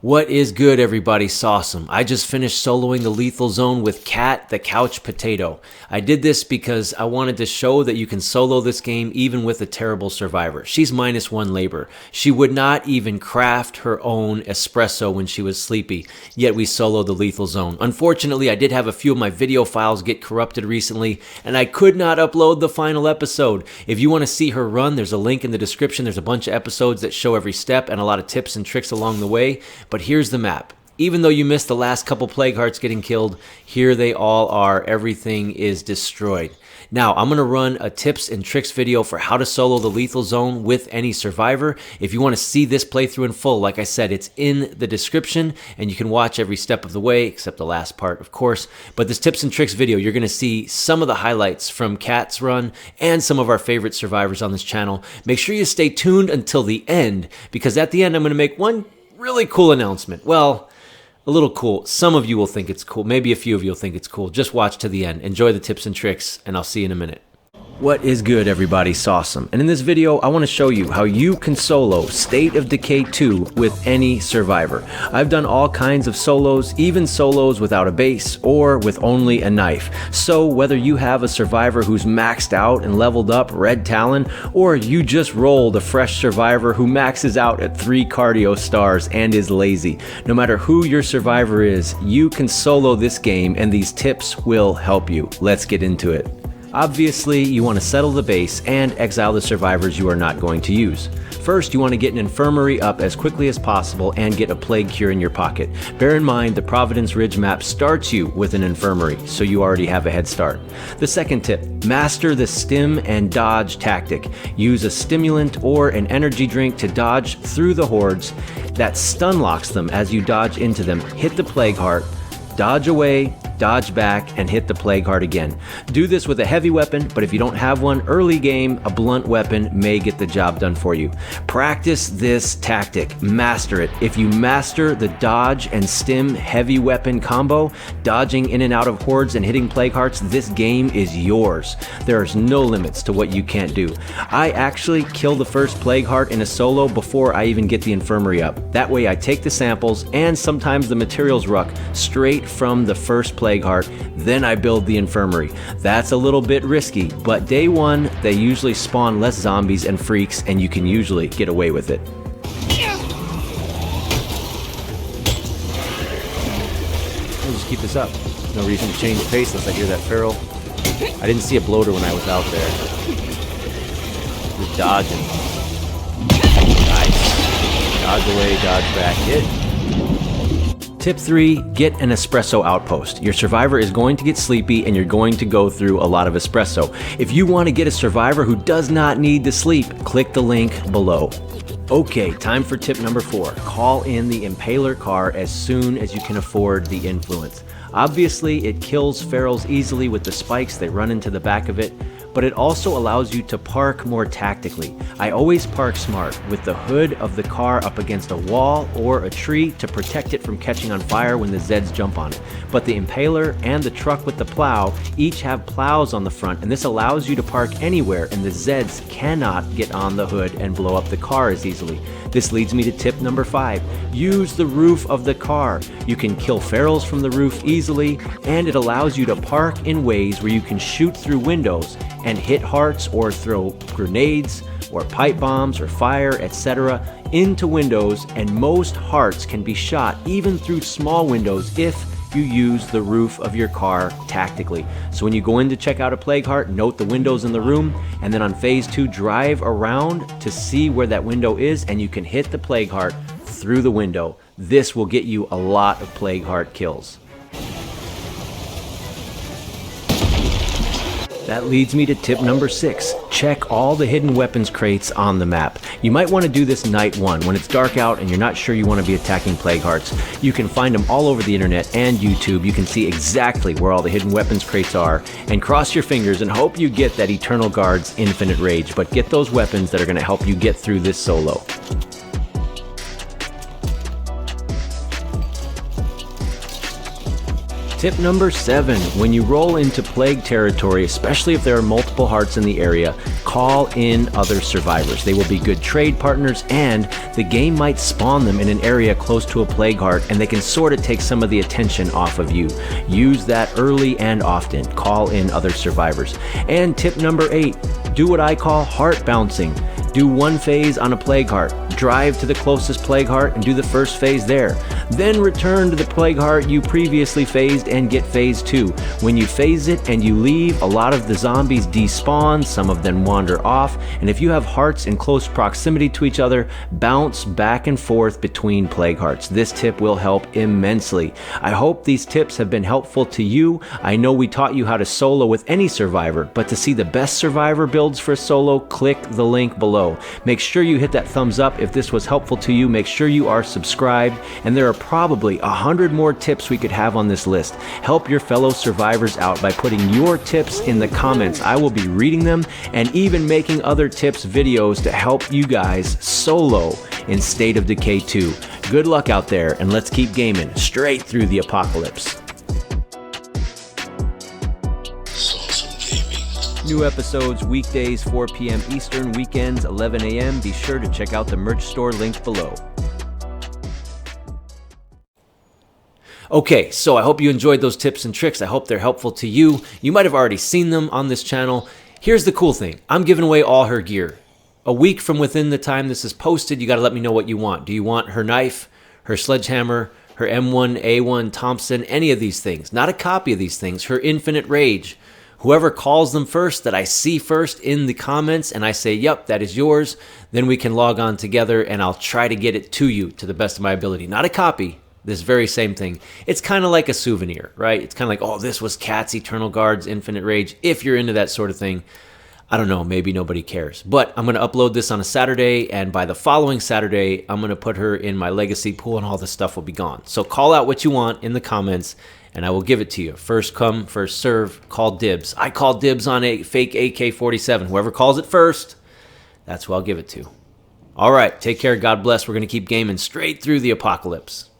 What is good, everybody? Sawsome. I just finished soloing the lethal zone with Cat the Couch Potato. I did this because I wanted to show that you can solo this game even with a terrible survivor. She's -1 labor. She would not even craft her own espresso when she was sleepy, yet we soloed the lethal zone. Unfortunately, I did have a few of my video files get corrupted recently, and I could not upload the final episode. If you want to see her run, there's a link in the description. There's a bunch of episodes that show every step and a lot of tips and tricks along the way. But here's the map. Even though you missed the last couple plague hearts getting killed, here they all are. Everything is destroyed. Now, I'm going to run a tips and tricks video for how to solo the lethal zone with any survivor. If you want to see this playthrough in full, like I said, it's in the description, and you can watch every step of the way, except the last part, of course. But this tips and tricks video, you're going to see some of the highlights from Kat's run and some of our favorite survivors on this channel. Make sure you stay tuned until the end, because at the end, I'm going to make one really cool announcement. Well, a little cool. Some of you will think it's cool. Maybe a few of you will think it's cool. Just watch to the end. Enjoy the tips and tricks, and I'll see you in a minute. What is good, everybody? Sawsome. And in this video, I want to show you how you can solo State of Decay 2 with any survivor. I've done all kinds of solos, even solos without a base or with only a knife. So whether you have a survivor who's maxed out and leveled up Red Talon, or you just rolled a fresh survivor who maxes out at 3 cardio stars and is lazy, no matter who your survivor is, you can solo this game, and these tips will help you. Let's get into it. Obviously, you want to settle the base and exile the survivors you are not going to use. First, you want to get an infirmary up as quickly as possible and get a plague cure in your pocket. Bear in mind, the Providence Ridge map starts you with an infirmary, so you already have a head start. The second tip, master the stim and dodge tactic. Use a stimulant or an energy drink to dodge through the hordes. That stun locks them as you dodge into them. Hit the plague heart, dodge away, dodge back, and hit the plague heart again. Do this with a heavy weapon, but if you don't have one early game, a blunt weapon may get the job done for you. Practice this tactic, master it. If you master the dodge and stim heavy weapon combo, dodging in and out of hordes and hitting plague hearts, this game is yours. There's no limits to what you can't do. I actually kill the first plague heart in a solo before I even get the infirmary up. That way I take the samples and sometimes the materials ruck straight from the first plague heart, then I build the infirmary. That's a little bit risky, but day one, they usually spawn less zombies and freaks, and you can usually get away with it. I'll just keep this up. No reason to change the pace unless I hear that feral. I didn't see a bloater when I was out there. Just dodging. Nice. Dodge away, dodge back, hit. Tip 3, get an espresso outpost. Your survivor is going to get sleepy and you're going to go through a lot of espresso. If you want to get a survivor who does not need to sleep, click the link below. Okay, time for tip number 4. Call in the Impaler car as soon as you can afford the influence. Obviously, it kills ferals easily with the spikes that run into the back of it, but it also allows you to park more tactically. I always park smart, with the hood of the car up against a wall or a tree to protect it from catching on fire when the Zeds jump on it. But the Impaler and the truck with the plow each have plows on the front, and this allows you to park anywhere, and the Zeds cannot get on the hood and blow up the car as easily. This leads me to tip number 5. Use the roof of the car. You can kill ferals from the roof easily, and it allows you to park in ways where you can shoot through windows and hit hearts or throw grenades or pipe bombs or fire, etc. into windows, and most hearts can be shot even through small windows if you use the roof of your car tactically. So when you go in to check out a plague heart, note the windows in the room, and then on phase 2, drive around to see where that window is, and you can hit the plague heart through the window. This will get you a lot of plague heart kills. That leads me to tip number 6. Check all the hidden weapons crates on the map. You might want to do this night 1 when it's dark out and you're not sure you want to be attacking plague hearts. You can find them all over the internet and YouTube. You can see exactly where all the hidden weapons crates are, and cross your fingers and hope you get that Eternal Guard's Infinite Rage, but get those weapons that are going to help you get through this solo. Tip number 7, when you roll into plague territory, especially if there are multiple hearts in the area, call in other survivors. They will be good trade partners, and the game might spawn them in an area close to a plague heart, and they can sort of take some of the attention off of you. Use that early and often. Call in other survivors. And tip number 8, do what I call heart bouncing. Do one phase on a plague heart. Drive to the closest plague heart and do the first phase there. Then return to the plague heart you previously phased and get phase 2. When you phase it and you leave, a lot of the zombies despawn, some of them wander off, and if you have hearts in close proximity to each other, bounce back and forth between plague hearts. This tip will help immensely. I hope these tips have been helpful to you. I know we taught you how to solo with any survivor, but to see the best survivor builds for solo, click the link below. Make sure you hit that thumbs up if this was helpful to you. Make sure you are subscribed, and there are probably 100 more tips we could have on this list. Help your fellow survivors out by putting your tips in the comments. I will be reading them and even making other tips videos to help you guys solo in State of Decay 2. Good luck out there, and let's keep gaming straight through the apocalypse. New episodes weekdays 4 p.m. Eastern, weekends 11 a.m. Be sure to check out the merch store linked below. Okay, so I hope you enjoyed those tips and tricks. I hope they're helpful to you. You might have already seen them on this channel. Here's the cool thing. I'm giving away all her gear. A week from within the time this is posted, you got to let me know what you want. Do you want her knife, her sledgehammer, her M1A1 Thompson, any of these things? Not a copy of these things. Her Infinite Rage. Whoever calls them first, that I see first in the comments, and I say, yep, that is yours, then we can log on together, and I'll try to get it to you to the best of my ability. Not a copy, this very same thing. It's kind of like a souvenir, right? It's kind of like, oh, this was Cat's Eternal Guard's Infinite Rage. If you're into that sort of thing, I don't know, maybe nobody cares. But I'm going to upload this on a Saturday, and by the following Saturday, I'm going to put her in my legacy pool, and all this stuff will be gone. So call out what you want in the comments, and I will give it to you. First come, first serve, call dibs. I call dibs on a fake AK-47. Whoever calls it first, that's who I'll give it to. All right, take care, God bless. We're going to keep gaming straight through the apocalypse.